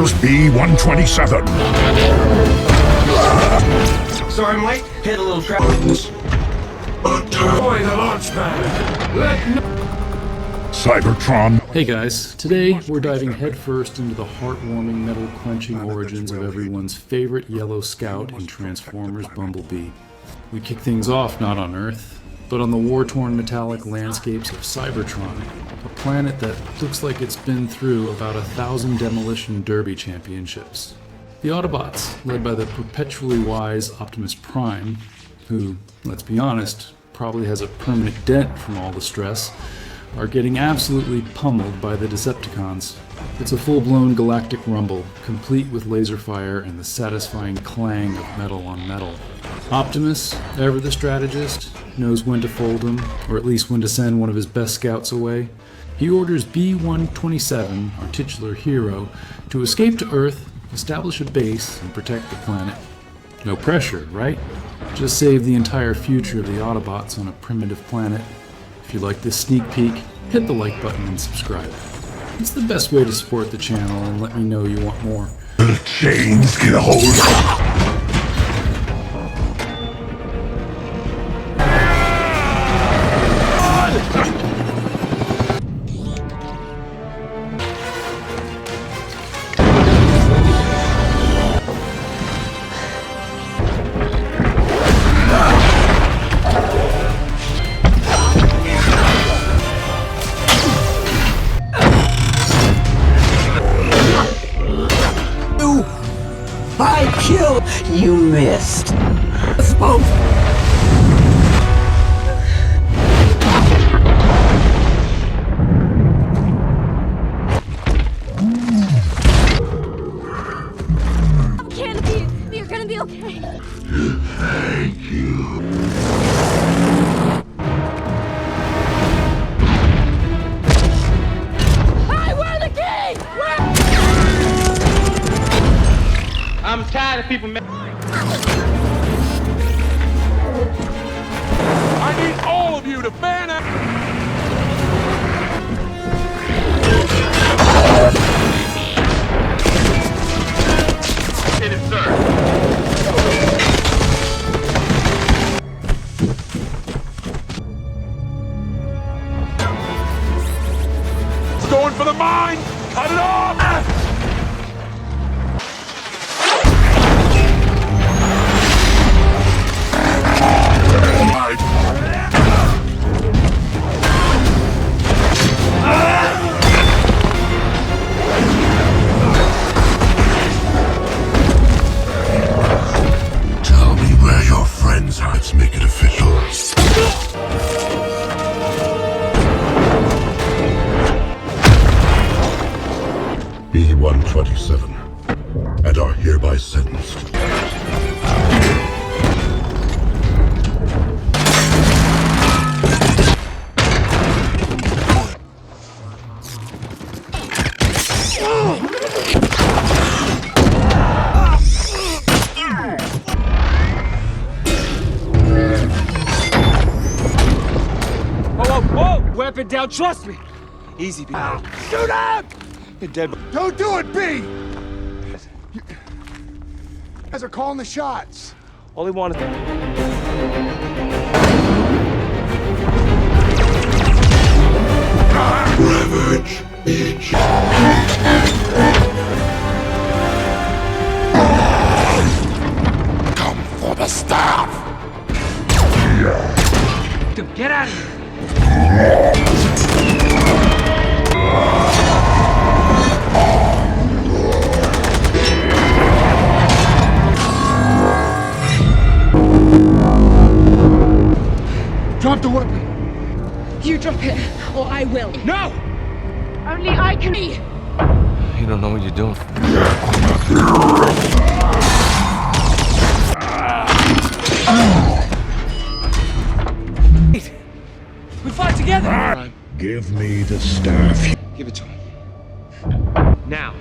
Where's B-127? Sorry I'm late. Hit a little trap. Boy, the launch pad. Cybertron. Hey guys, today we're diving headfirst into the heartwarming, metal-crunching origins of everyone's favorite yellow scout in Transformers Bumblebee. We kick things off not on Earth, but on the war-torn metallic landscapes of Cybertron, a planet that looks like it's been through about 1,000 demolition derby championships. The Autobots, led by the perpetually wise Optimus Prime, who, let's be honest, probably has a permanent dent from all the stress, are getting absolutely pummeled by the Decepticons. It's a full-blown galactic rumble, complete with laser fire and the satisfying clang of metal on metal. Optimus, ever the strategist, knows when to fold him, or at least when to send one of his best scouts away. He orders B-127, our titular hero, to escape to Earth, establish a base, and protect the planet. No pressure, right? Just save the entire future of the Autobots on a primitive planet. If you like this sneak peek, hit the like button and subscribe. It's the best way to support the channel and let me know you want more. The chains can hold up. You missed. Smoke. Canopy, you're gonna be okay. Thank you. Hey, we're the king! I'm tired of people I need all of you to fan out. Hit it, sir. It's going for the mine. Cut it off. Tell me where your friends are. Let's make it official. B-127 and are hereby sentenced. Whoa! Weapon down, trust me! Easy, B. Shoot him! You're dead. Don't do it, B! You guys are calling the shots. All he wanted. Refuge, bitch. Come for the staff. Get out of here! Drop the weapon. You drop it, or I will. No! Only I can be. You don't know what you're doing. We fight together! Give me the staff. Give it to him. Now.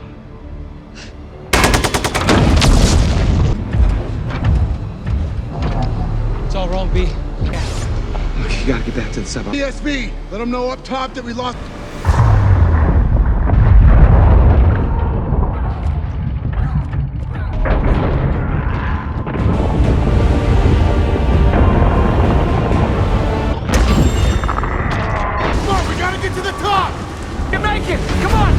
It's all wrong, B. Look, you gotta get back to the sub. ESB, let them know up top that we lost. second! Come on!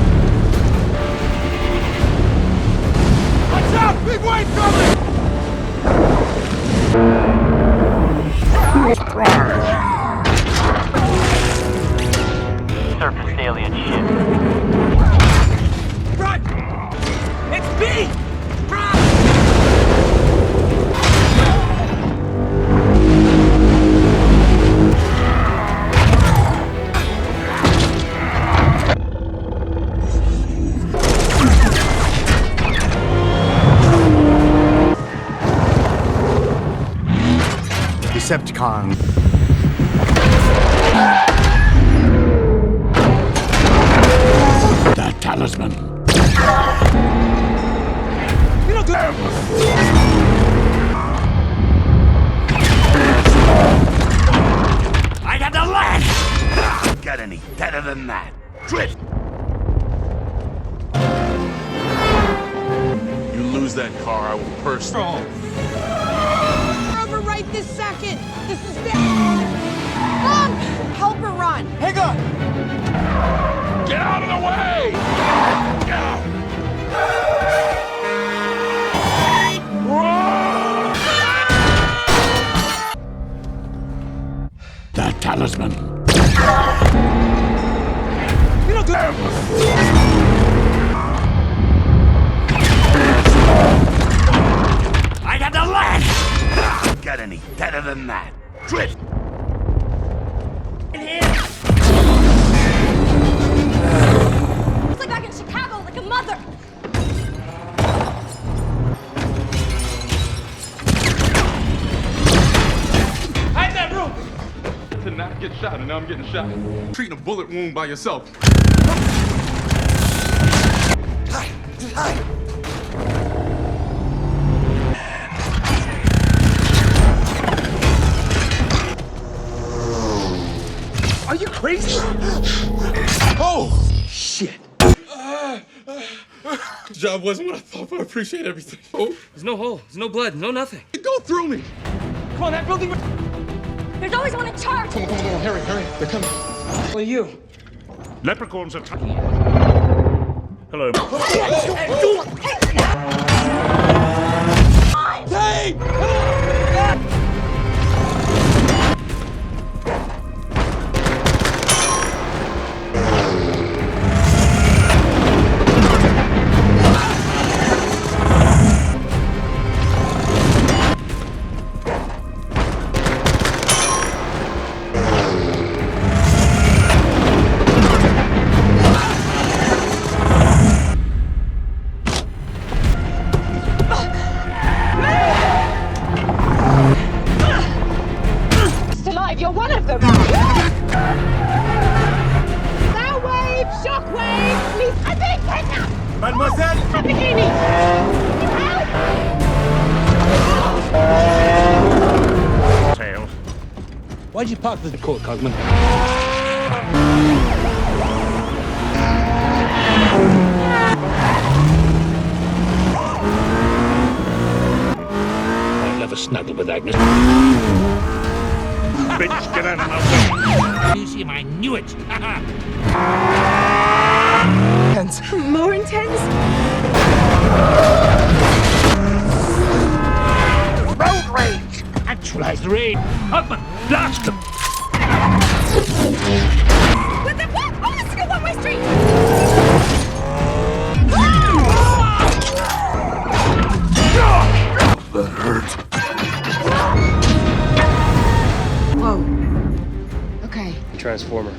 Watch out! Big wave coming! Surface alien ship. Run! It's B! Run! Decepticons. The talisman. You don't do I got the land. Get any better than that? Drift. You lose that car, I will personally. Over right this second. This is bad. Mom, help her run. Hang on! Get out of the way! The talisman. You don't do I got the land. Get any better than that? Drift. It's like back in Chicago, like a mother. Hide that room! To not get shot, and now I'm getting shot. Treating a bullet wound by yourself. Are you crazy? Oh! Shit! Job wasn't what I thought, but I appreciate everything. Oh, There's no hole, there's no blood, no nothing. go through me! Come on, that building. There's always one in charge. Come on, hurry, they're coming. What are you? Leprechauns are attacking. Hello. Hey! Still alive, you're one of them. Soundwave, shockwave, please. I'm being kidnapped. Mademoiselle! Lamborghini. Help! Tails. Why'd you park the court, Cosman? I'll never snuggle with Agnes. Bitch, get out of my way. Museum, I knew it! More intense? Road rage. Actualize the raid. Hubman, blast them. With the what? Oh, this is a one-way street. That hurt. Whoa. Okay. Transformer.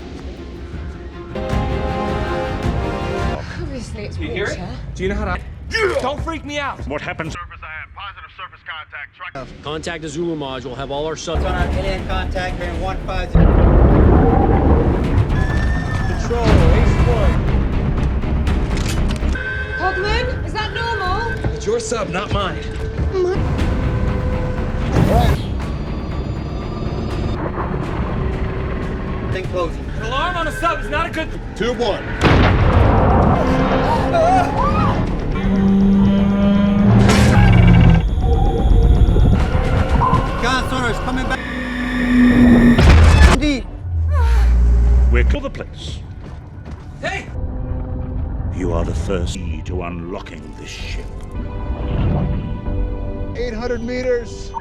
Obviously, it's water. Hear it? Do you know how to? Don't freak me out. What happens? Positive surface contact. Track. Contact the Zulu module. Have all our subs. On alien contact bearing 150. Control, Ace 1. Cogman, is that normal? It's your sub, not mine. Thing closing. An alarm on a sub is not a good. 2-1. Gun sonars coming back. We're clear the place. Hey, You are the first key to unlocking this ship. 800 meters.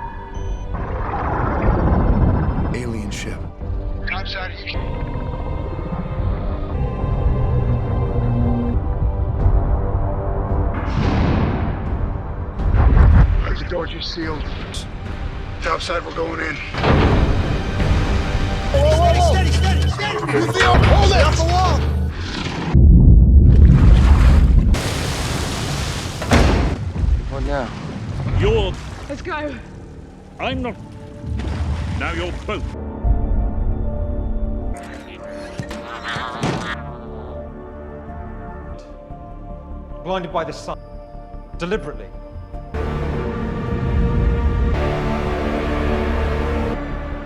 Alien ship. Topside. The doors are sealed. Topside, we're going in. Whoa. Steady. You feel? Hold it! Off the wall! What now? You're... Let's go. I'm not... Now you're both. Blinded by the sun. Deliberately.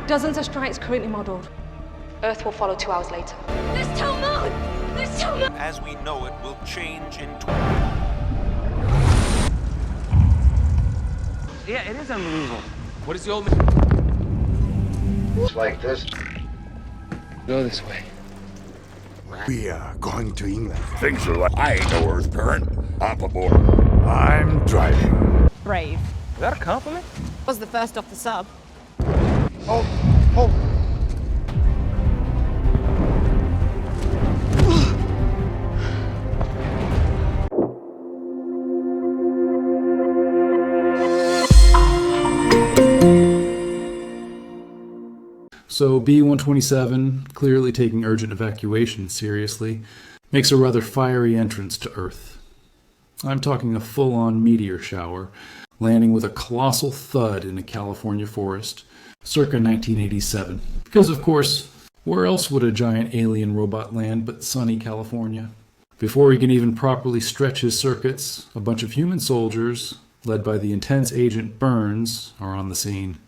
Dozens of strikes currently modeled. Earth will follow 2 hours later. There's too much! There's too much! As we know it will change in... Yeah, it is unbelievable. What is the old man? It's like this. Go this way. We are going to England. Things are like... I ain't no Earth parent. Hop aboard. I'm driving. Brave. Is that a compliment? Was the first off the sub. Hold. So B-127, clearly taking urgent evacuation seriously, makes a rather fiery entrance to Earth. I'm talking a full-on meteor shower, landing with a colossal thud in a California forest, circa 1987. Because, of course, where else would a giant alien robot land but sunny California? Before he can even properly stretch his circuits, a bunch of human soldiers, led by the intense Agent Burns, are on the scene.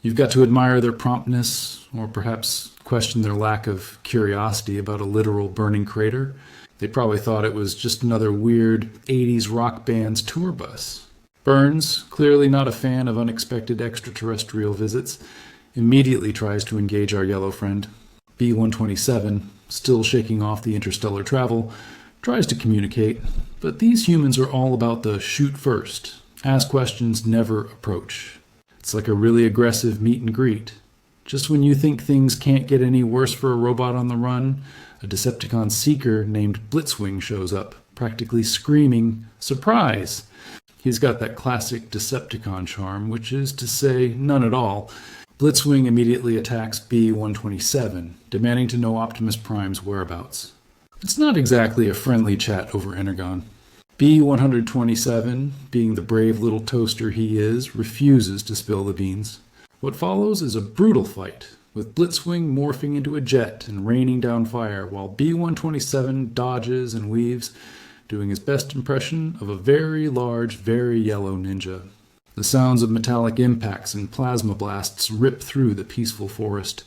You've got to admire their promptness, or perhaps question their lack of curiosity about a literal burning crater. They probably thought it was just another weird 80s rock band's tour bus. Burns, clearly not a fan of unexpected extraterrestrial visits, immediately tries to engage our yellow friend. B-127, still shaking off the interstellar travel, tries to communicate, but these humans are all about the shoot first, ask questions, never approach. It's like a really aggressive meet and greet. Just when you think things can't get any worse for a robot on the run, a Decepticon seeker named Blitzwing shows up, practically screaming, "Surprise!" He's got that classic Decepticon charm, which is to say, none at all. Blitzwing immediately attacks B-127, demanding to know Optimus Prime's whereabouts. It's not exactly a friendly chat over Energon. B-127, being the brave little toaster he is, refuses to spill the beans. What follows is a brutal fight, with Blitzwing morphing into a jet and raining down fire, while B-127 dodges and weaves, doing his best impression of a very large, very yellow ninja. The sounds of metallic impacts and plasma blasts rip through the peaceful forest.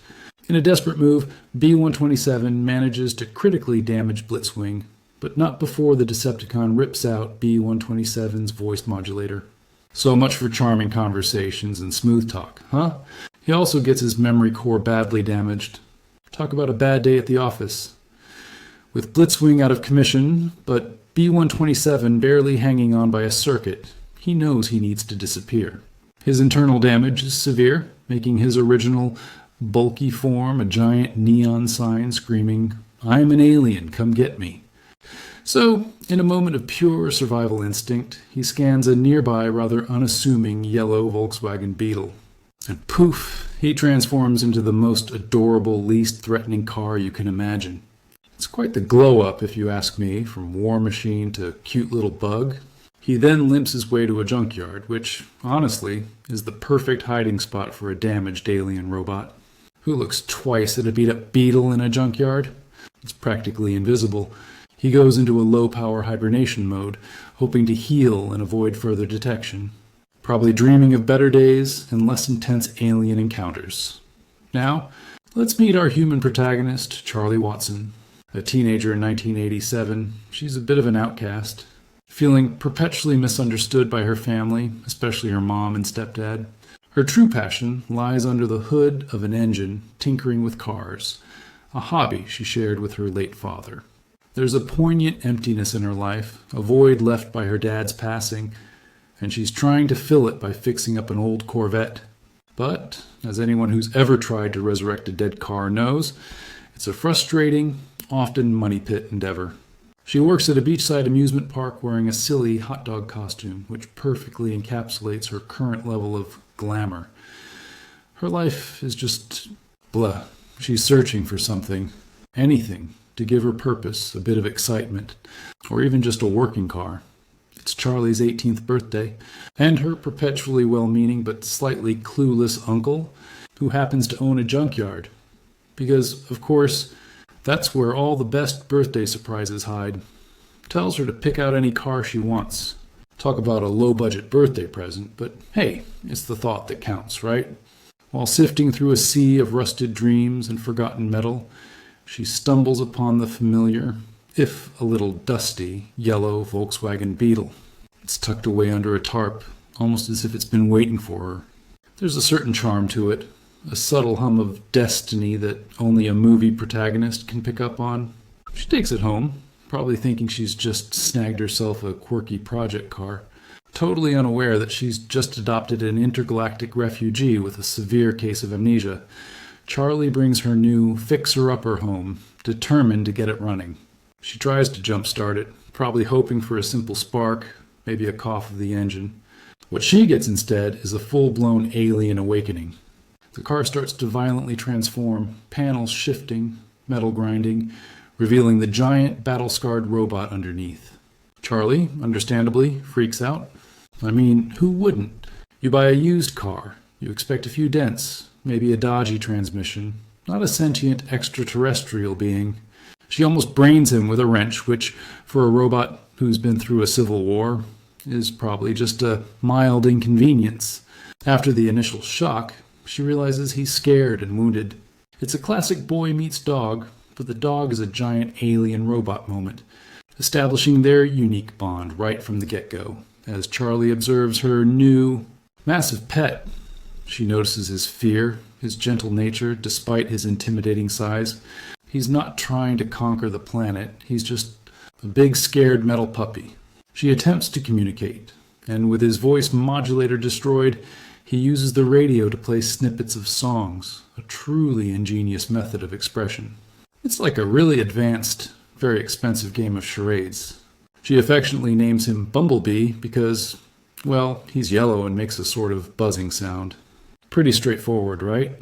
In a desperate move, B-127 manages to critically damage Blitzwing, but not before the Decepticon rips out B-127's voice modulator. So much for charming conversations and smooth talk, huh? He also gets his memory core badly damaged. Talk about a bad day at the office. With Blitzwing out of commission, but B-127 barely hanging on by a circuit, he knows he needs to disappear. His internal damage is severe, making his original bulky form a giant neon sign screaming, "I'm an alien, come get me." So, in a moment of pure survival instinct, he scans a nearby, rather unassuming yellow Volkswagen Beetle. And poof, he transforms into the most adorable, least threatening car you can imagine. It's quite the glow-up, if you ask me, from War Machine to cute little bug. He then limps his way to a junkyard, which, honestly, is the perfect hiding spot for a damaged alien robot. Who looks twice at a beat-up beetle in a junkyard? It's practically invisible. He goes into a low-power hibernation mode, hoping to heal and avoid further detection. Probably dreaming of better days and less intense alien encounters. Now, let's meet our human protagonist, Charlie Watson. A teenager in 1987, she's a bit of an outcast. Feeling perpetually misunderstood by her family, especially her mom and stepdad. Her true passion lies under the hood of an engine, tinkering with cars, a hobby she shared with her late father. There's a poignant emptiness in her life, a void left by her dad's passing, and she's trying to fill it by fixing up an old Corvette. But, as anyone who's ever tried to resurrect a dead car knows, it's a frustrating, often money pit endeavor. She works at a beachside amusement park wearing a silly hot dog costume, which perfectly encapsulates her current level of glamour. Her life is just blah. She's searching for something, anything, to give her purpose, a bit of excitement, or even just a working car. It's Charlie's 18th birthday, and her perpetually well-meaning but slightly clueless uncle, who happens to own a junkyard. Because, of course, that's where all the best birthday surprises hide. Tells her to pick out any car she wants. Talk about a low-budget birthday present, but hey, it's the thought that counts, right? While sifting through a sea of rusted dreams and forgotten metal, she stumbles upon the familiar, if a little dusty, yellow Volkswagen Beetle. It's tucked away under a tarp, almost as if it's been waiting for her. There's a certain charm to it, a subtle hum of destiny that only a movie protagonist can pick up on. She takes it home, probably thinking she's just snagged herself a quirky project car, totally unaware that she's just adopted an intergalactic refugee with a severe case of amnesia. Charlie brings her new fixer-upper home, determined to get it running. She tries to jump-start it, probably hoping for a simple spark, maybe a cough of the engine. What she gets instead is a full-blown alien awakening. The car starts to violently transform, panels shifting, metal grinding, revealing the giant, battle-scarred robot underneath. Charlie, understandably, freaks out. I mean, who wouldn't? You buy a used car, you expect a few dents, maybe a dodgy transmission, not a sentient extraterrestrial being. She almost brains him with a wrench, which, for a robot who's been through a civil war, is probably just a mild inconvenience. After the initial shock, she realizes he's scared and wounded. It's a classic boy meets dog, but the dog is a giant alien robot moment, establishing their unique bond right from the get-go. As Charlie observes her new, massive pet, she notices his fear, his gentle nature, despite his intimidating size. He's not trying to conquer the planet, he's just a big scared metal puppy. She attempts to communicate, and with his voice modulator destroyed, he uses the radio to play snippets of songs, a truly ingenious method of expression. It's like a really advanced, very expensive game of charades. She affectionately names him Bumblebee because, well, he's yellow and makes a sort of buzzing sound. Pretty straightforward, right?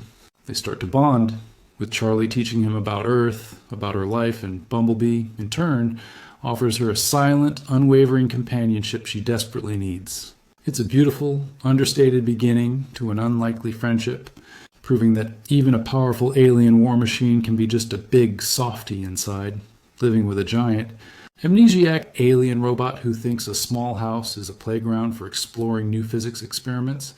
They start to bond, with Charlie teaching him about Earth, about her life, and Bumblebee, in turn, offers her a silent, unwavering companionship she desperately needs. It's a beautiful, understated beginning to an unlikely friendship, proving that even a powerful alien war machine can be just a big softy inside, living with a giant, amnesiac alien robot who thinks a small house is a playground for exploring new physics experiments,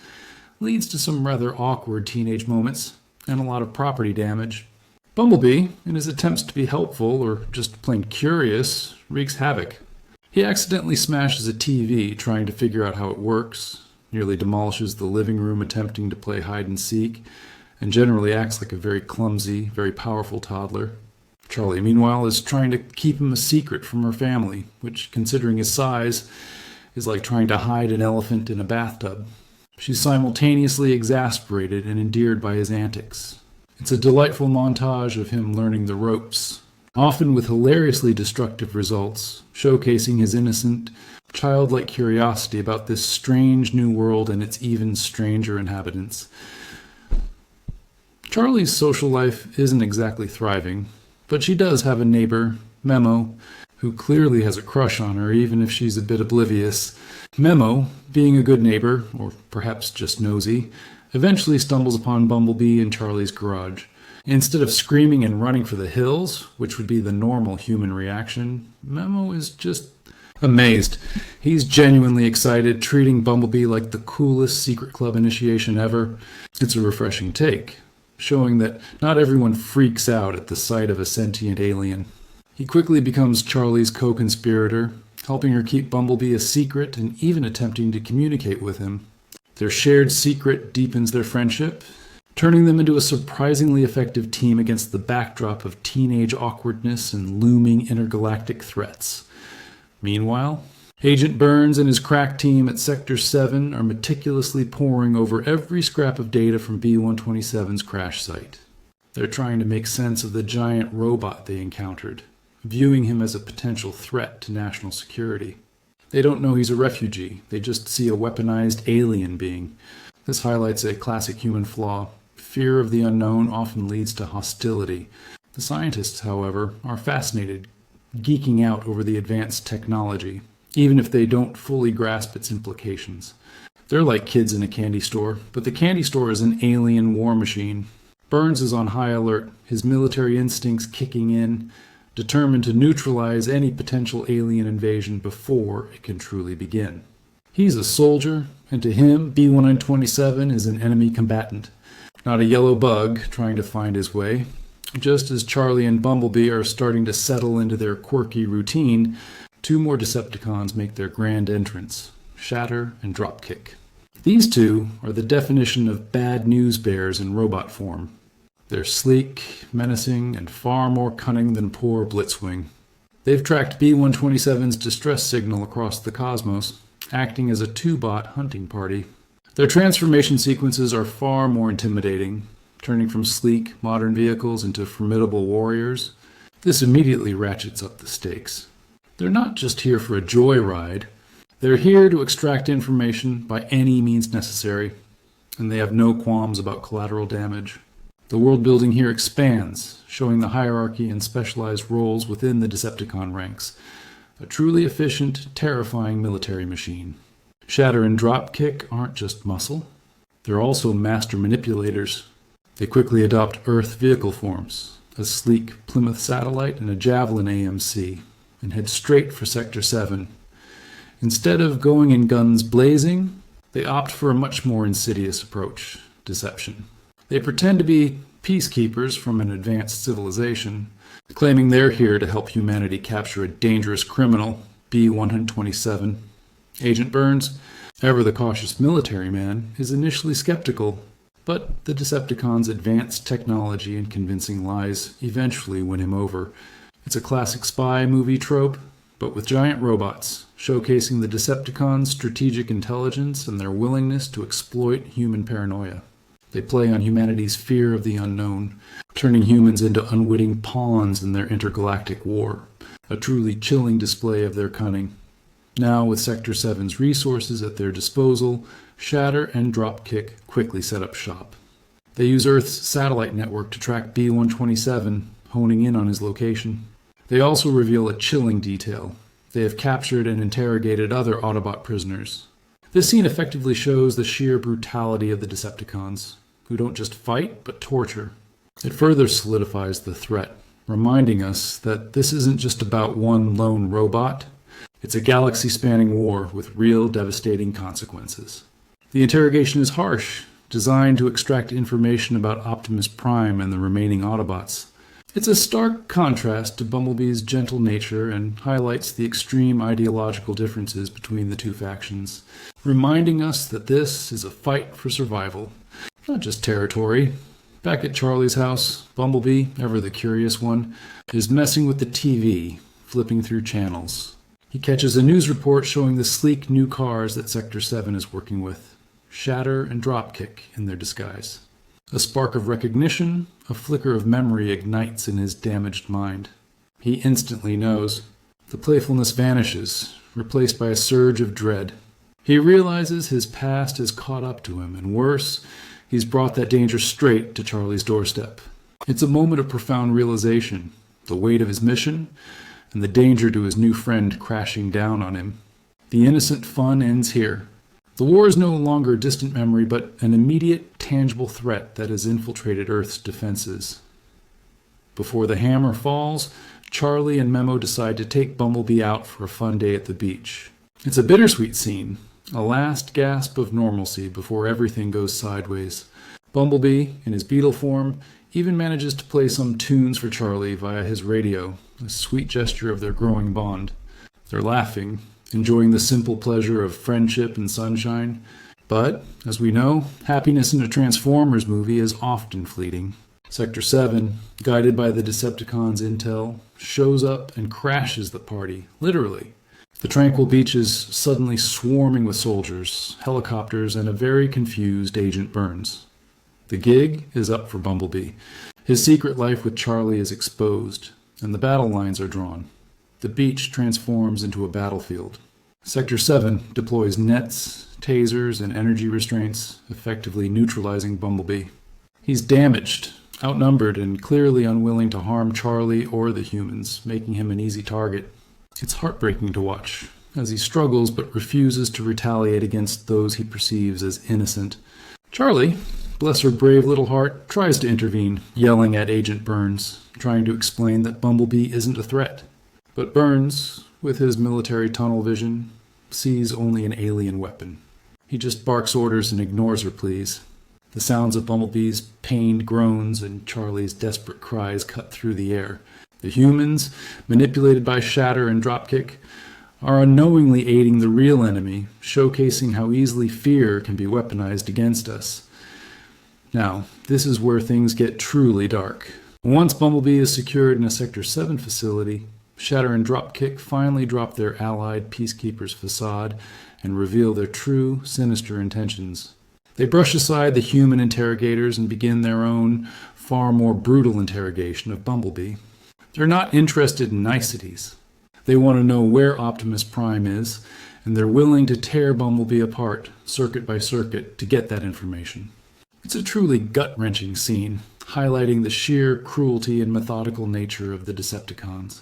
leads to some rather awkward teenage moments and a lot of property damage. Bumblebee, in his attempts to be helpful or just plain curious, wreaks havoc. He accidentally smashes a TV trying to figure out how it works, nearly demolishes the living room attempting to play hide and seek, and generally acts like a very clumsy, very powerful toddler. Charlie, meanwhile, is trying to keep him a secret from her family, which, considering his size, is like trying to hide an elephant in a bathtub. She's simultaneously exasperated and endeared by his antics. It's a delightful montage of him learning the ropes, often with hilariously destructive results, showcasing his innocent, childlike curiosity about this strange new world and its even stranger inhabitants. Charlie's social life isn't exactly thriving, but she does have a neighbor, Memo, who clearly has a crush on her, even if she's a bit oblivious. Memo, being a good neighbor, or perhaps just nosy, eventually stumbles upon Bumblebee in Charlie's garage. Instead of screaming and running for the hills, which would be the normal human reaction, Memo is just amazed. He's genuinely excited, treating Bumblebee like the coolest secret club initiation ever. It's a refreshing take, showing that not everyone freaks out at the sight of a sentient alien. He quickly becomes Charlie's co-conspirator, helping her keep Bumblebee a secret and even attempting to communicate with him. Their shared secret deepens their friendship, turning them into a surprisingly effective team against the backdrop of teenage awkwardness and looming intergalactic threats. Meanwhile, Agent Burns and his crack team at Sector 7 are meticulously poring over every scrap of data from B-127's crash site. They're trying to make sense of the giant robot they encountered, viewing him as a potential threat to national security. They don't know he's a refugee, they just see a weaponized alien being. This highlights a classic human flaw. Fear of the unknown often leads to hostility. The scientists, however, are fascinated, geeking out over the advanced technology, even if they don't fully grasp its implications. They're like kids in a candy store, but the candy store is an alien war machine. Burns is on high alert, his military instincts kicking in, determined to neutralize any potential alien invasion before it can truly begin. He's a soldier, and to him, B-127 is an enemy combatant, not a yellow bug trying to find his way. Just as Charlie and Bumblebee are starting to settle into their quirky routine, two more Decepticons make their grand entrance, Shatter and Dropkick. These two are the definition of bad news bears in robot form. They're sleek, menacing, and far more cunning than poor Blitzwing. They've tracked B-127's distress signal across the cosmos, acting as a two-bot hunting party. Their transformation sequences are far more intimidating, turning from sleek, modern vehicles into formidable warriors. This immediately ratchets up the stakes. They're not just here for a joyride. They're here to extract information by any means necessary, and they have no qualms about collateral damage. The world building here expands, showing the hierarchy and specialized roles within the Decepticon ranks. A truly efficient, terrifying military machine. Shatter and Dropkick aren't just muscle. They're also master manipulators. They quickly adopt Earth vehicle forms, a sleek Plymouth satellite and a Javelin AMC, and head straight for Sector 7. Instead of going in guns blazing, they opt for a much more insidious approach, deception. They pretend to be peacekeepers from an advanced civilization, claiming they're here to help humanity capture a dangerous criminal, B-127. Agent Burns, ever the cautious military man, is initially skeptical, but the Decepticons' advanced technology and convincing lies eventually win him over. It's a classic spy movie trope, but with giant robots, showcasing the Decepticons' strategic intelligence and their willingness to exploit human paranoia. They play on humanity's fear of the unknown, turning humans into unwitting pawns in their intergalactic war, a truly chilling display of their cunning. Now, with Sector 7's resources at their disposal, Shatter and Dropkick quickly set up shop. They use Earth's satellite network to track B-127, honing in on his location. They also reveal a chilling detail. They have captured and interrogated other Autobot prisoners. This scene effectively shows the sheer brutality of the Decepticons, who don't just fight, but torture. It further solidifies the threat, reminding us that this isn't just about one lone robot. It's a galaxy-spanning war with real devastating consequences. The interrogation is harsh, designed to extract information about Optimus Prime and the remaining Autobots. It's a stark contrast to Bumblebee's gentle nature and highlights the extreme ideological differences between the two factions, reminding us that this is a fight for survival, not just territory. Back at Charlie's house, Bumblebee, ever the curious one, is messing with the TV, flipping through channels. He catches a news report showing the sleek new cars that Sector 7 is working with, Shatter and Dropkick in their disguise. A spark of recognition, a flicker of memory ignites in his damaged mind. He instantly knows. The playfulness vanishes, replaced by a surge of dread. He realizes his past has caught up to him, and worse, he's brought that danger straight to Charlie's doorstep. It's a moment of profound realization, the weight of his mission, and the danger to his new friend crashing down on him. The innocent fun ends here. The war is no longer a distant memory, but an immediate, tangible threat that has infiltrated Earth's defenses. Before the hammer falls, Charlie and Memo decide to take Bumblebee out for a fun day at the beach. It's a bittersweet scene, a last gasp of normalcy before everything goes sideways. Bumblebee, in his beetle form, even manages to play some tunes for Charlie via his radio, a sweet gesture of their growing bond. They're laughing, enjoying the simple pleasure of friendship and sunshine. But, as we know, happiness in a Transformers movie is often fleeting. Sector 7, guided by the Decepticons' intel, shows up and crashes the party, literally. The tranquil beach is suddenly swarming with soldiers, helicopters, and a very confused Agent Burns. The gig is up for Bumblebee. His secret life with Charlie is exposed, and the battle lines are drawn. The beach transforms into a battlefield. Sector 7 deploys nets, tasers, and energy restraints, effectively neutralizing Bumblebee. He's damaged, outnumbered, and clearly unwilling to harm Charlie or the humans, making him an easy target. It's heartbreaking to watch, as he struggles but refuses to retaliate against those he perceives as innocent. Charlie, bless her brave little heart, tries to intervene, yelling at Agent Burns, trying to explain that Bumblebee isn't a threat. But Burns, with his military tunnel vision, sees only an alien weapon. He just barks orders and ignores her pleas. The sounds of Bumblebee's pained groans and Charlie's desperate cries cut through the air. The humans, manipulated by Shatter and Dropkick, are unknowingly aiding the real enemy, showcasing how easily fear can be weaponized against us. Now, this is where things get truly dark. Once Bumblebee is secured in a Sector 7 facility, Shatter and Dropkick finally drop their allied Peacekeepers facade and reveal their true, sinister intentions. They brush aside the human interrogators and begin their own, far more brutal interrogation of Bumblebee. They're not interested in niceties. They want to know where Optimus Prime is, and they're willing to tear Bumblebee apart, circuit by circuit, to get that information. It's a truly gut-wrenching scene, highlighting the sheer cruelty and methodical nature of the Decepticons.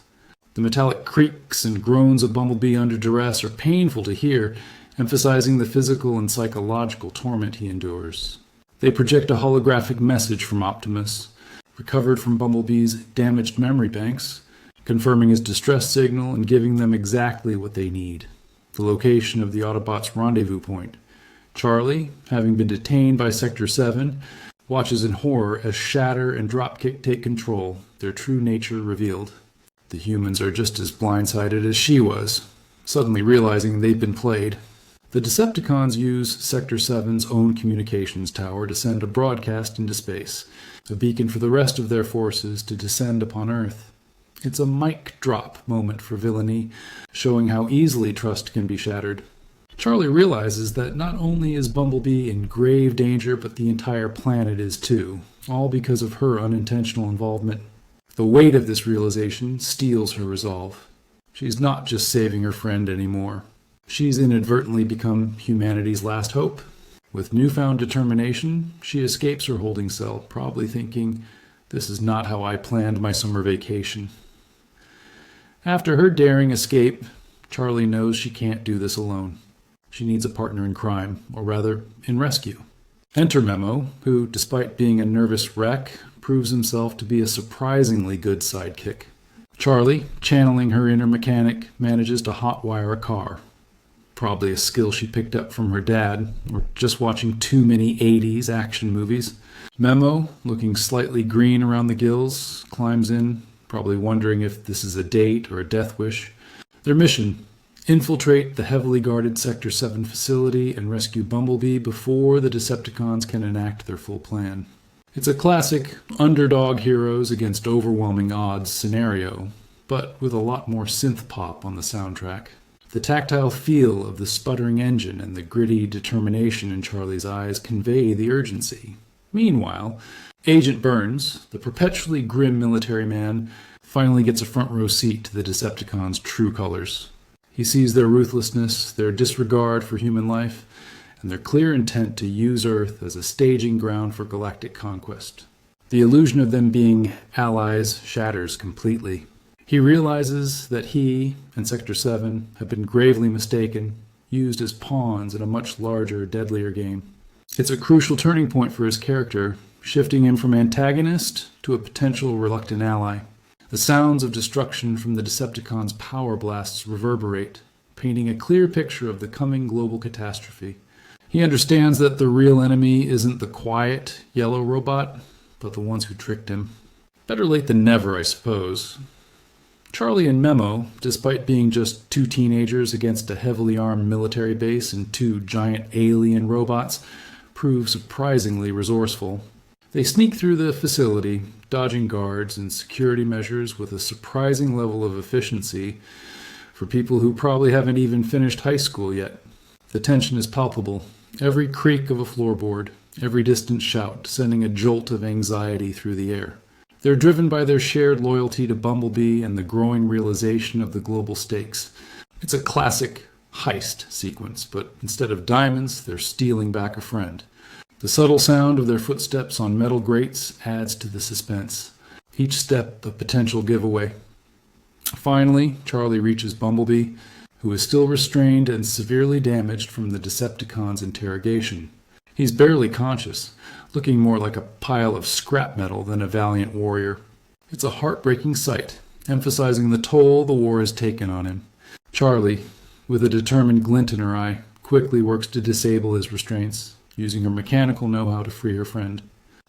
The metallic creaks and groans of Bumblebee under duress are painful to hear, emphasizing the physical and psychological torment he endures. They project a holographic message from Optimus, recovered from Bumblebee's damaged memory banks, confirming his distress signal and giving them exactly what they need: the location of the Autobots' rendezvous point. Charlie, having been detained by Sector 7, watches in horror as Shatter and Dropkick take control, their true nature revealed. The humans are just as blindsided as she was, suddenly realizing they've been played. The Decepticons use Sector 7's own communications tower to send a broadcast into space, a beacon for the rest of their forces to descend upon Earth. It's a mic drop moment for villainy, showing how easily trust can be shattered. Charlie realizes that not only is Bumblebee in grave danger, but the entire planet is too, all because of her unintentional involvement. The weight of this realization steels her resolve. She's not just saving her friend anymore. She's inadvertently become humanity's last hope. With newfound determination, she escapes her holding cell, probably thinking, "This is not how I planned my summer vacation." After her daring escape, Charlie knows she can't do this alone. She needs a partner in crime, or rather, in rescue. Enter Memo, who, despite being a nervous wreck, proves himself to be a surprisingly good sidekick. Charlie, channeling her inner mechanic, manages to hotwire a car. Probably a skill she picked up from her dad, or just watching too many 80s action movies. Memo, looking slightly green around the gills, climbs in, probably wondering if this is a date or a death wish. Their mission: infiltrate the heavily guarded Sector 7 facility and rescue Bumblebee before the Decepticons can enact their full plan. It's a classic underdog heroes against overwhelming odds scenario, but with a lot more synth pop on the soundtrack. The tactile feel of the sputtering engine and the gritty determination in Charlie's eyes convey the urgency. Meanwhile, Agent Burns, the perpetually grim military man, finally gets a front row seat to the Decepticons' true colors. He sees their ruthlessness, their disregard for human life, and their clear intent to use Earth as a staging ground for galactic conquest. The illusion of them being allies shatters completely. He realizes that he and Sector 7 have been gravely mistaken, used as pawns in a much larger, deadlier game. It's a crucial turning point for his character, shifting him from antagonist to a potential reluctant ally. The sounds of destruction from the Decepticons' power blasts reverberate, painting a clear picture of the coming global catastrophe. He understands that the real enemy isn't the quiet, yellow robot, but the ones who tricked him. Better late than never, I suppose. Charlie and Memo, despite being just two teenagers against a heavily armed military base and two giant alien robots, prove surprisingly resourceful. They sneak through the facility, dodging guards and security measures with a surprising level of efficiency for people who probably haven't even finished high school yet. The tension is palpable. Every creak of a floorboard, every distant shout, sending a jolt of anxiety through the air. They're driven by their shared loyalty to Bumblebee and the growing realization of the global stakes. It's a classic heist sequence, but instead of diamonds, they're stealing back a friend. The subtle sound of their footsteps on metal grates adds to the suspense. Each step a potential giveaway. Finally, Charlie reaches Bumblebee, who is still restrained and severely damaged from the Decepticons' interrogation. He's barely conscious, looking more like a pile of scrap metal than a valiant warrior. It's a heartbreaking sight, emphasizing the toll the war has taken on him. Charlie, with a determined glint in her eye, quickly works to disable his restraints, using her mechanical know-how to free her friend.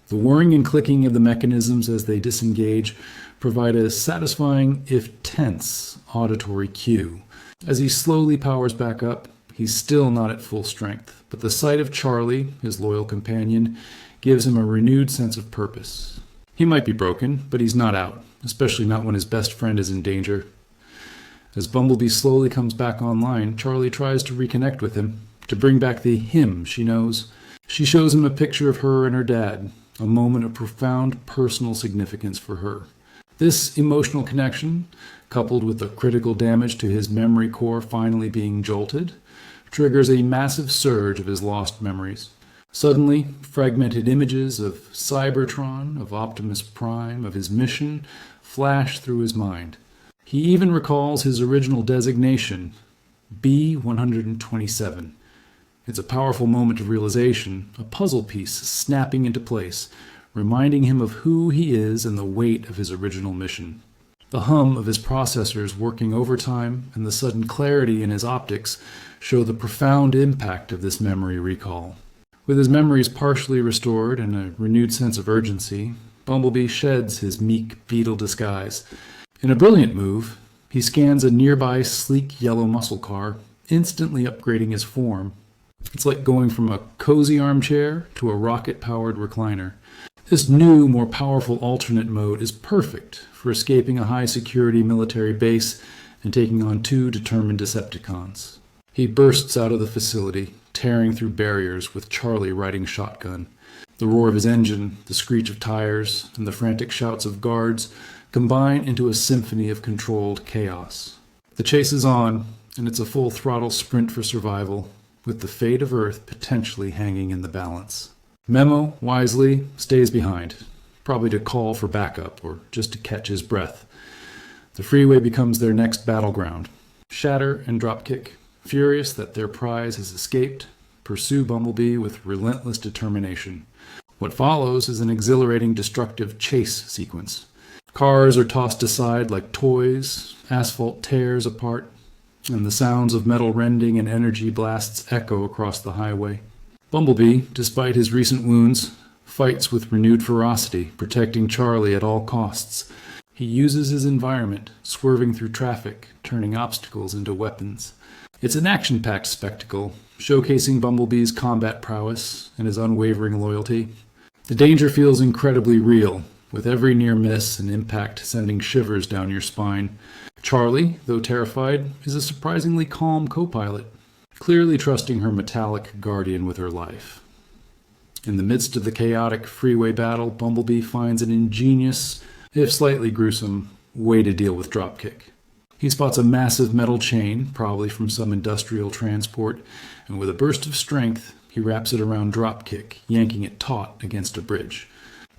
The whirring and clicking of the mechanisms as they disengage provide a satisfying, if tense, auditory cue. As he slowly powers back up, he's still not at full strength, but the sight of Charlie, his loyal companion, gives him a renewed sense of purpose. He might be broken, but he's not out, especially not when his best friend is in danger. As Bumblebee slowly comes back online, Charlie tries to reconnect with him, to bring back the him she knows. She shows him a picture of her and her dad, a moment of profound personal significance for her. This emotional connection, coupled with the critical damage to his memory core finally being jolted, triggers a massive surge of his lost memories. Suddenly, fragmented images of Cybertron, of Optimus Prime, of his mission, flash through his mind. He even recalls his original designation, B-127. It's a powerful moment of realization, a puzzle piece snapping into place, reminding him of who he is and the weight of his original mission. The hum of his processors working overtime and the sudden clarity in his optics show the profound impact of this memory recall. With his memories partially restored and a renewed sense of urgency, Bumblebee sheds his meek beetle disguise. In a brilliant move, he scans a nearby sleek yellow muscle car, instantly upgrading his form. It's like going from a cozy armchair to a rocket-powered recliner. This new, more powerful alternate mode is perfect for escaping a high-security military base and taking on two determined Decepticons. He bursts out of the facility, tearing through barriers with Charlie riding shotgun. The roar of his engine, the screech of tires, and the frantic shouts of guards combine into a symphony of controlled chaos. The chase is on, and it's a full-throttle sprint for survival, with the fate of Earth potentially hanging in the balance. Memo, wisely, stays behind, probably to call for backup or just to catch his breath. The freeway becomes their next battleground. Shatter and Dropkick, furious that their prize has escaped, pursue Bumblebee with relentless determination. What follows is an exhilarating destructive chase sequence. Cars are tossed aside like toys, asphalt tears apart, and the sounds of metal rending and energy blasts echo across the highway. Bumblebee, despite his recent wounds, fights with renewed ferocity, protecting Charlie at all costs. He uses his environment, swerving through traffic, turning obstacles into weapons. It's an action-packed spectacle, showcasing Bumblebee's combat prowess and his unwavering loyalty. The danger feels incredibly real, with every near miss and impact sending shivers down your spine. Charlie, though terrified, is a surprisingly calm co-pilot, clearly trusting her metallic guardian with her life. In the midst of the chaotic freeway battle, Bumblebee finds an ingenious, if slightly gruesome, way to deal with Dropkick. He spots a massive metal chain, probably from some industrial transport, and with a burst of strength, he wraps it around Dropkick, yanking it taut against a bridge.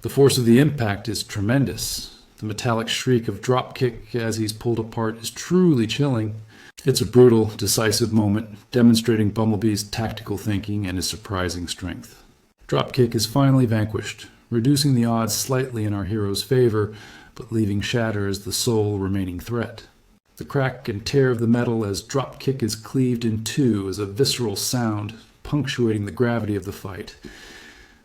The force of the impact is tremendous. The metallic shriek of Dropkick as he's pulled apart is truly chilling. It's a brutal, decisive moment, demonstrating Bumblebee's tactical thinking and his surprising strength. Dropkick is finally vanquished, reducing the odds slightly in our hero's favor, but leaving Shatter as the sole remaining threat. The crack and tear of the metal as Dropkick is cleaved in two is a visceral sound, punctuating the gravity of the fight.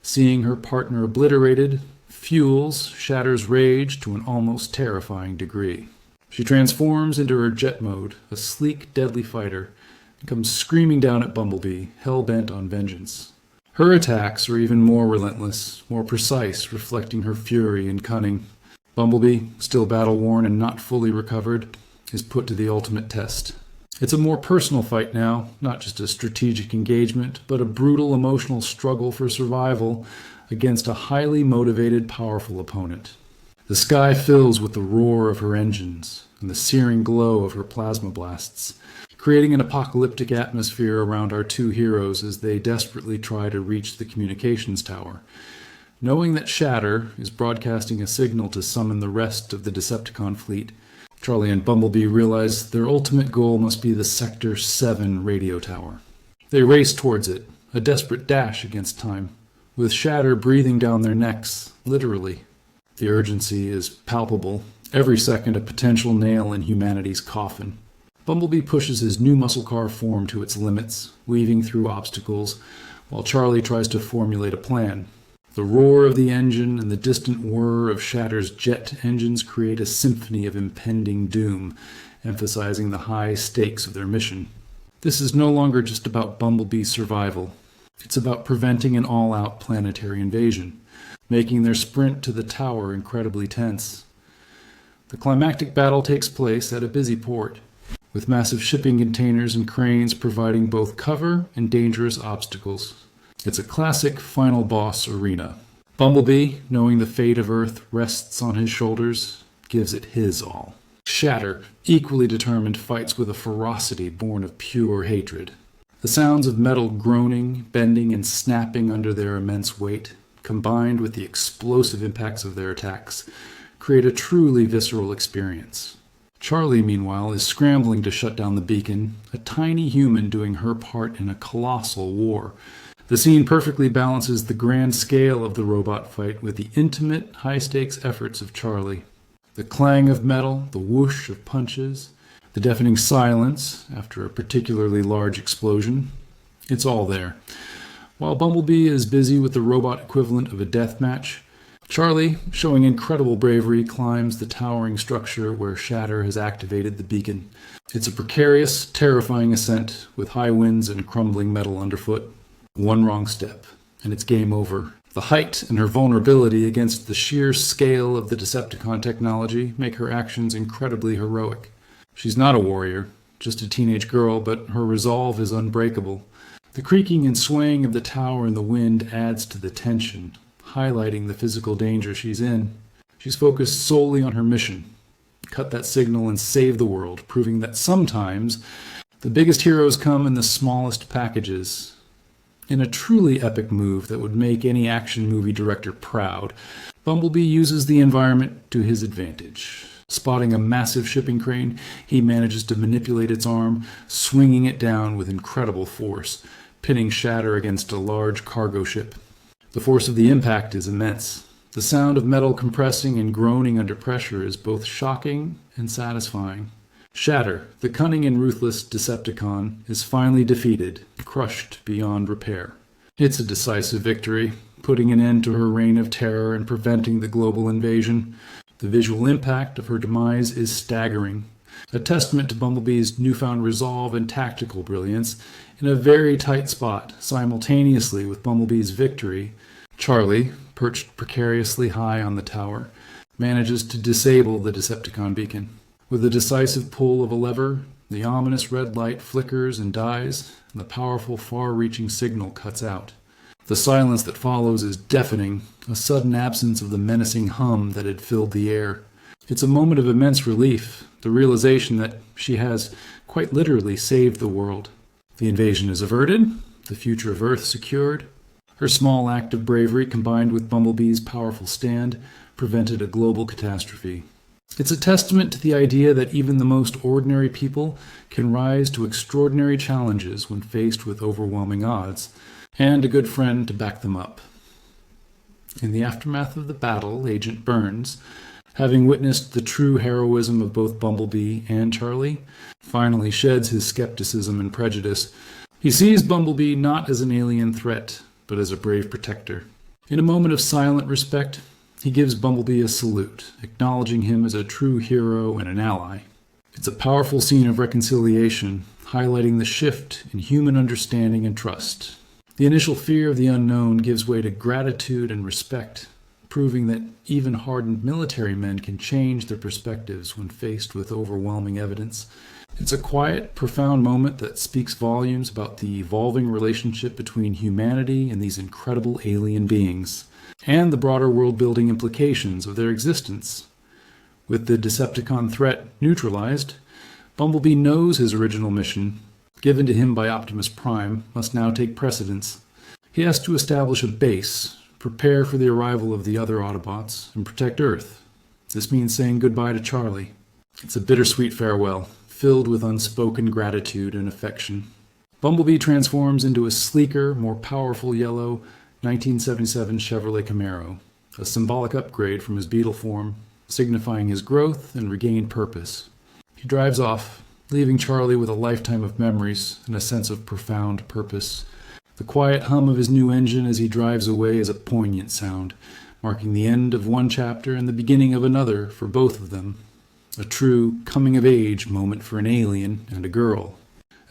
Seeing her partner obliterated fuels Shatter's rage to an almost terrifying degree. She transforms into her jet mode, a sleek, deadly fighter, and comes screaming down at Bumblebee, hell-bent on vengeance. Her attacks are even more relentless, more precise, reflecting her fury and cunning. Bumblebee, still battle-worn and not fully recovered, is put to the ultimate test. It's a more personal fight now, not just a strategic engagement, but a brutal emotional struggle for survival against a highly motivated, powerful opponent. The sky fills with the roar of her engines and the searing glow of her plasma blasts, creating an apocalyptic atmosphere around our two heroes as they desperately try to reach the communications tower. Knowing that Shatter is broadcasting a signal to summon the rest of the Decepticon fleet, Charlie and Bumblebee realize their ultimate goal must be the Sector 7 radio tower. They race towards it, a desperate dash against time, with Shatter breathing down their necks, literally. The urgency is palpable, every second a potential nail in humanity's coffin. Bumblebee pushes his new muscle car form to its limits, weaving through obstacles, while Charlie tries to formulate a plan. The roar of the engine and the distant whir of Shatter's jet engines create a symphony of impending doom, emphasizing the high stakes of their mission. This is no longer just about Bumblebee's survival. It's about preventing an all-out planetary invasion, making their sprint to the tower incredibly tense. The climactic battle takes place at a busy port, with massive shipping containers and cranes providing both cover and dangerous obstacles. It's a classic final boss arena. Bumblebee, knowing the fate of Earth rests on his shoulders, gives it his all. Shatter, equally determined, fights with a ferocity born of pure hatred. The sounds of metal groaning, bending, and snapping under their immense weight, combined with the explosive impacts of their attacks, create a truly visceral experience. Charlie, meanwhile, is scrambling to shut down the beacon, a tiny human doing her part in a colossal war. The scene perfectly balances the grand scale of the robot fight with the intimate, high-stakes efforts of Charlie. The clang of metal, the whoosh of punches, the deafening silence after a particularly large explosion. It's all there. While Bumblebee is busy with the robot equivalent of a death match, Charlie, showing incredible bravery, climbs the towering structure where Shatter has activated the beacon. It's a precarious, terrifying ascent with high winds and crumbling metal underfoot. One wrong step, and it's game over. The height and her vulnerability against the sheer scale of the Decepticon technology make her actions incredibly heroic. She's not a warrior, just a teenage girl, but her resolve is unbreakable. The creaking and swaying of the tower in the wind adds to the tension, highlighting the physical danger she's in. She's focused solely on her mission. Cut that signal and save the world, proving that sometimes the biggest heroes come in the smallest packages. In a truly epic move that would make any action movie director proud, Bumblebee uses the environment to his advantage. Spotting a massive shipping crane, he manages to manipulate its arm, swinging it down with incredible force, pinning Shatter against a large cargo ship. The force of the impact is immense. The sound of metal compressing and groaning under pressure is both shocking and satisfying. Shatter, the cunning and ruthless Decepticon, is finally defeated, crushed beyond repair. It's a decisive victory, putting an end to her reign of terror and preventing the global invasion. The visual impact of her demise is staggering, a testament to Bumblebee's newfound resolve and tactical brilliance. In a very tight spot, simultaneously with Bumblebee's victory, Charlie, perched precariously high on the tower, manages to disable the Decepticon beacon. With a decisive pull of a lever, the ominous red light flickers and dies, and the powerful far-reaching signal cuts out. The silence that follows is deafening, a sudden absence of the menacing hum that had filled the air. It's a moment of immense relief, the realization that she has, quite literally, saved the world. The invasion is averted, the future of Earth secured. Her small act of bravery, combined with Bumblebee's powerful stand, prevented a global catastrophe. It's a testament to the idea that even the most ordinary people can rise to extraordinary challenges when faced with overwhelming odds, and a good friend to back them up. In the aftermath of the battle, Agent Burns, having witnessed the true heroism of both Bumblebee and Charlie, finally sheds his skepticism and prejudice. He sees Bumblebee not as an alien threat, but as a brave protector. In a moment of silent respect, He gives Bumblebee a salute, acknowledging him as a true hero and an ally. It's a powerful scene of reconciliation, highlighting the shift in human understanding and trust. The initial fear of the unknown gives way to gratitude and respect, proving that even hardened military men can change their perspectives when faced with overwhelming evidence. It's a quiet, profound moment that speaks volumes about the evolving relationship between humanity and these incredible alien beings, and the broader world-building implications of their existence. With the Decepticon threat neutralized, Bumblebee knows his original mission, given to him by Optimus Prime, must now take precedence. He has to establish a base, prepare for the arrival of the other Autobots, and protect Earth. This means saying goodbye to Charlie. It's a bittersweet farewell, filled with unspoken gratitude and affection. Bumblebee transforms into a sleeker, more powerful yellow 1977 Chevrolet Camaro, a symbolic upgrade from his Beetle form, signifying his growth and regained purpose. He drives off, leaving Charlie with a lifetime of memories and a sense of profound purpose. The quiet hum of his new engine as he drives away is a poignant sound, marking the end of one chapter and the beginning of another for both of them. A true coming-of-age moment for an alien and a girl.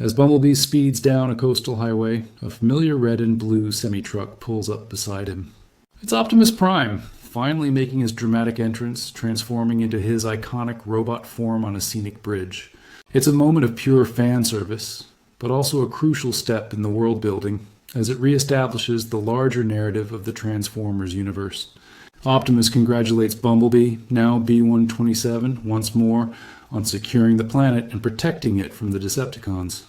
As Bumblebee speeds down a coastal highway, a familiar red and blue semi-truck pulls up beside him. It's Optimus Prime, finally making his dramatic entrance, transforming into his iconic robot form on a scenic bridge. It's a moment of pure fan service, but also a crucial step in the world building, as it reestablishes the larger narrative of the Transformers universe. Optimus congratulates Bumblebee, now B-127, once more, on securing the planet and protecting it from the Decepticons.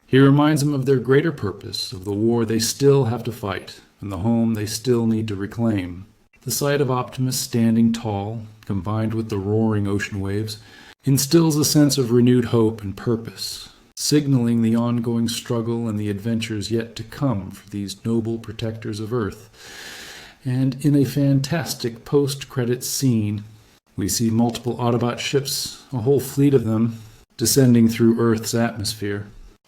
He reminds them of their greater purpose, of the war they still have to fight, and the home they still need to reclaim. The sight of Optimus standing tall, combined with the roaring ocean waves, instills a sense of renewed hope and purpose, signaling the ongoing struggle and the adventures yet to come for these noble protectors of Earth. And in a fantastic post-credits scene, we see multiple Autobot ships, a whole fleet of them, descending through Earth's atmosphere.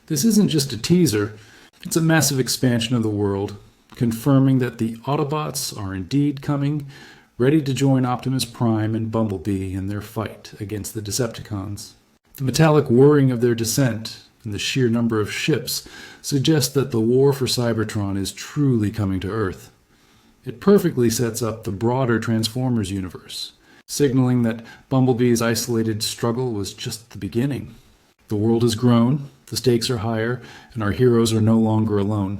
This isn't just a teaser, it's a massive expansion of the world, confirming that the Autobots are indeed coming, ready to join Optimus Prime and Bumblebee in their fight against the Decepticons. The metallic whirring of their descent and the sheer number of ships suggest that the war for Cybertron is truly coming to Earth. It perfectly sets up the broader Transformers universe, signaling that Bumblebee's isolated struggle was just the beginning. The world has grown, the stakes are higher, and our heroes are no longer alone.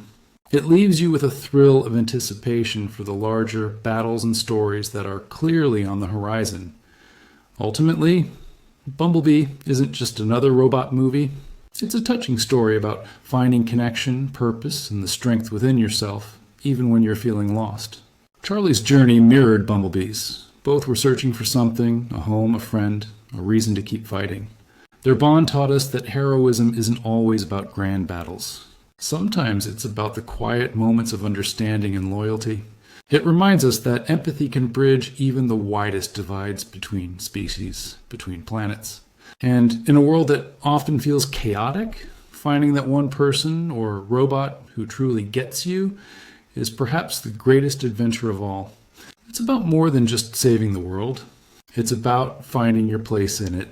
It leaves you with a thrill of anticipation for the larger battles and stories that are clearly on the horizon. Ultimately, Bumblebee isn't just another robot movie. It's a touching story about finding connection, purpose, and the strength within yourself, even when you're feeling lost. Charlie's journey mirrored Bumblebee's. Both were searching for something, a home, a friend, a reason to keep fighting. Their bond taught us that heroism isn't always about grand battles. Sometimes it's about the quiet moments of understanding and loyalty. It reminds us that empathy can bridge even the widest divides between species, between planets. And in a world that often feels chaotic, finding that one person or robot who truly gets you is perhaps the greatest adventure of all. It's about more than just saving the world. It's about finding your place in it